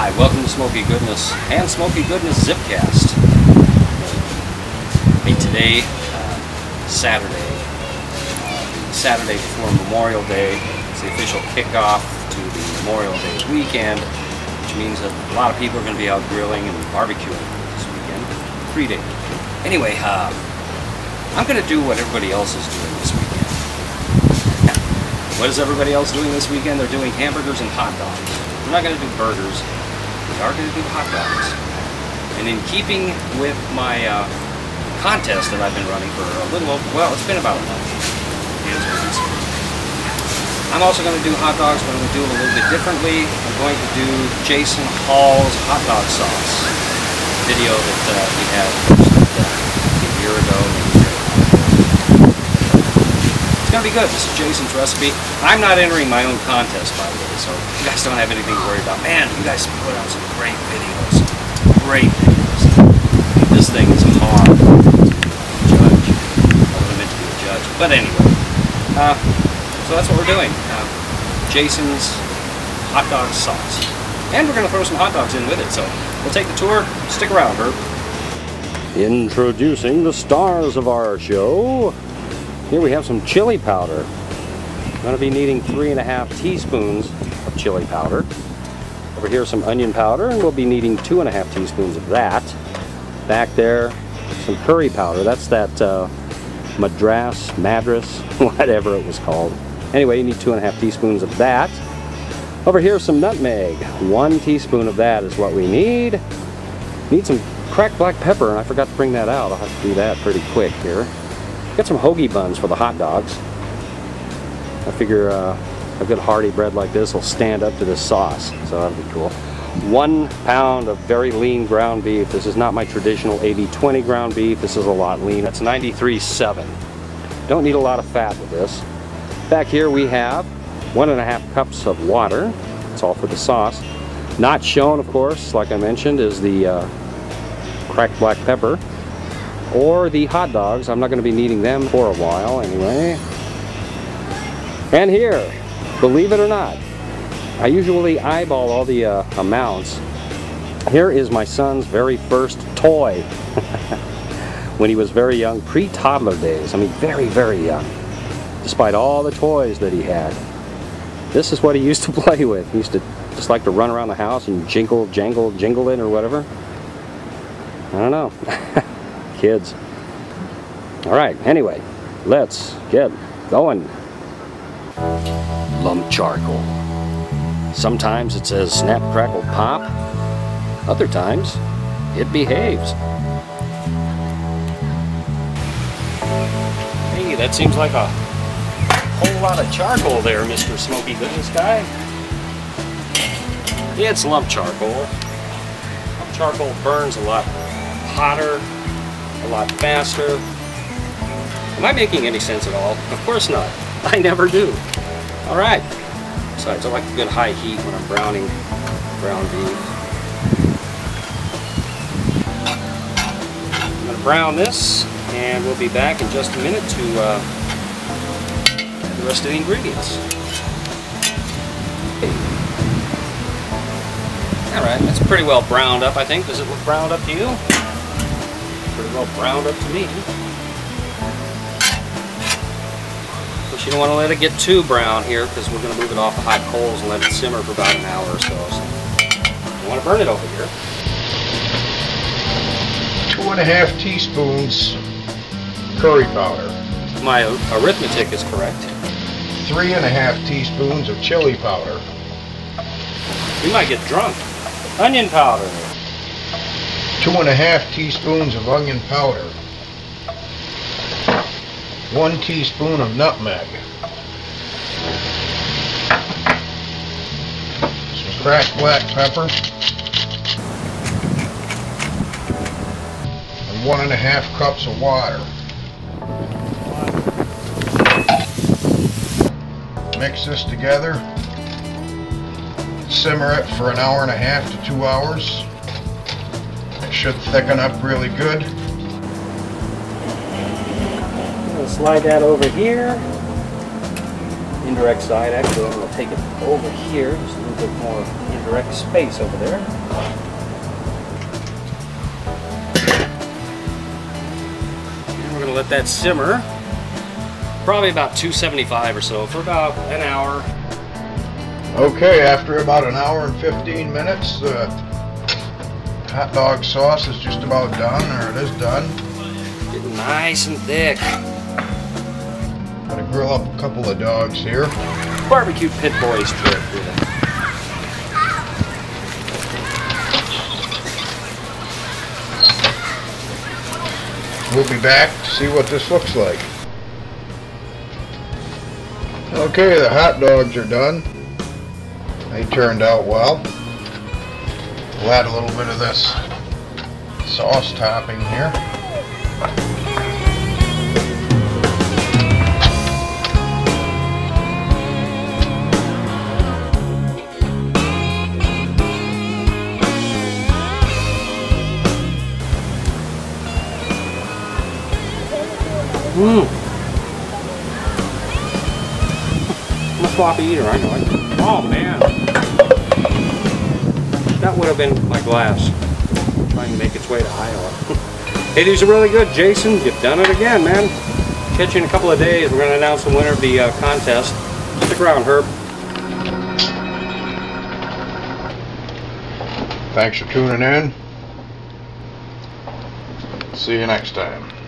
Hi, welcome to Smoky Goodness and Smoky Goodness Zipcast. Hey, today, Saturday before Memorial Day. It's the official kickoff to the Memorial Day weekend, which means that a lot of people are going to be out grilling and barbecuing this weekend. 3 days. Anyway, I'm going to do what everybody else is doing this weekend. What is everybody else doing this weekend? They're doing hamburgers and hot dogs. We're not going to do burgers. We are going to do hot dogs. And in keeping with my contest that I've been running for a little over, well, it's been about a month. I'm also going to do hot dogs, but I'm going to do it a little bit differently. I'm going to do Jason Hall's hot dog sauce video that we had a year ago. It's going to be good. This is Jason's recipe. I'm not entering my own contest, by the way, so you guys don't have anything to worry about. Man, you guys put out some great videos. Great videos. This thing is hard to judge. I wasn't meant to be a judge. But anyway, so that's what we're doing. Jason's hot dog sauce. And we're going to throw some hot dogs in with it, so we'll take the tour. Stick around, Herb. Introducing the stars of our show. Here we have some chili powder. I'm going to be needing 3½ teaspoons of chili powder. Over here some onion powder, and we'll be needing 2½ teaspoons of that. Back there, some curry powder. That's that Madras, whatever it was called. Anyway, you need 2½ teaspoons of that. Over here, some nutmeg. 1 teaspoon of that is what we need. Need some cracked black pepper, and I forgot to bring that out. I'll have to do that pretty quick here. Got some hoagie buns for the hot dogs. I figure a good hearty bread like this will stand up to this sauce, so that'll be cool. 1 pound of very lean ground beef. This is not my traditional 80/20 ground beef. This is a lot lean. That's 93.7. Don't need a lot of fat with this. Back here we have 1½ cups of water. That's all for the sauce. Not shown, of course, like I mentioned, is the cracked black pepper or the hot dogs. I'm not going to be needing them for a while anyway. And here, believe it or not, I usually eyeball all the amounts. Here is my son's very first toy. When he was very young, pre-toddler days. I mean, very, very young. Despite all the toys that he had. This is what he used to play with. He used to just like to run around the house and jingle it or whatever. I don't know. Kids. Alright, anyway, let's get going. Lump charcoal. Sometimes it says snap, crackle, pop. Other times, it behaves. Hey, that seems like a whole lot of charcoal there, Mr. Smoky Goodness guy. It's lump charcoal. Lump charcoal burns a lot hotter, a lot faster. Am I making any sense at all? Of course not. I never do. Alright. Besides, I like a good high heat when I'm browning ground beef. I'm going to brown this, and we'll be back in just a minute to add the rest of the ingredients. Alright, that's pretty well browned up, I think. Does it look browned up to you? Pretty well browned up to me. Of course, you don't want to let it get too brown here because we're going to move it off the hot coals and let it simmer for about an hour or so. So you want to burn it over here. 2½ teaspoons curry powder. My arithmetic is correct. 3½ teaspoons of chili powder. We might get drunk. Onion powder. 2½ teaspoons of onion powder. 1 teaspoon of nutmeg. Some cracked black pepper. And 1½ cups of water. Mix this together. Simmer it for 1.5 to 2 hours. It should thicken up really good. Slide that over here indirect side. Actually, I'm going to take it over here, just a little bit more indirect space over there. And we're going to let that simmer, probably about 275 or so, for about an hour. Okay, after about an hour and 15 minutes, the hot dog sauce is just about done, or it is done. Getting nice and thick. Gonna grill up a couple of dogs here. Barbecue pit boys trick. We'll be back to see what this looks like. Okay, the hot dogs are done. They turned out well. We'll add a little bit of this sauce topping here. I'm a sloppy eater, I know it. Oh man, that would have been my glass trying to make its way to Iowa. Hey, these are really good, Jason. You've done it again, man. Catch you in a couple of days. We're going to announce the winner of the contest. Stick around, Herb. Thanks for tuning in. See you next time.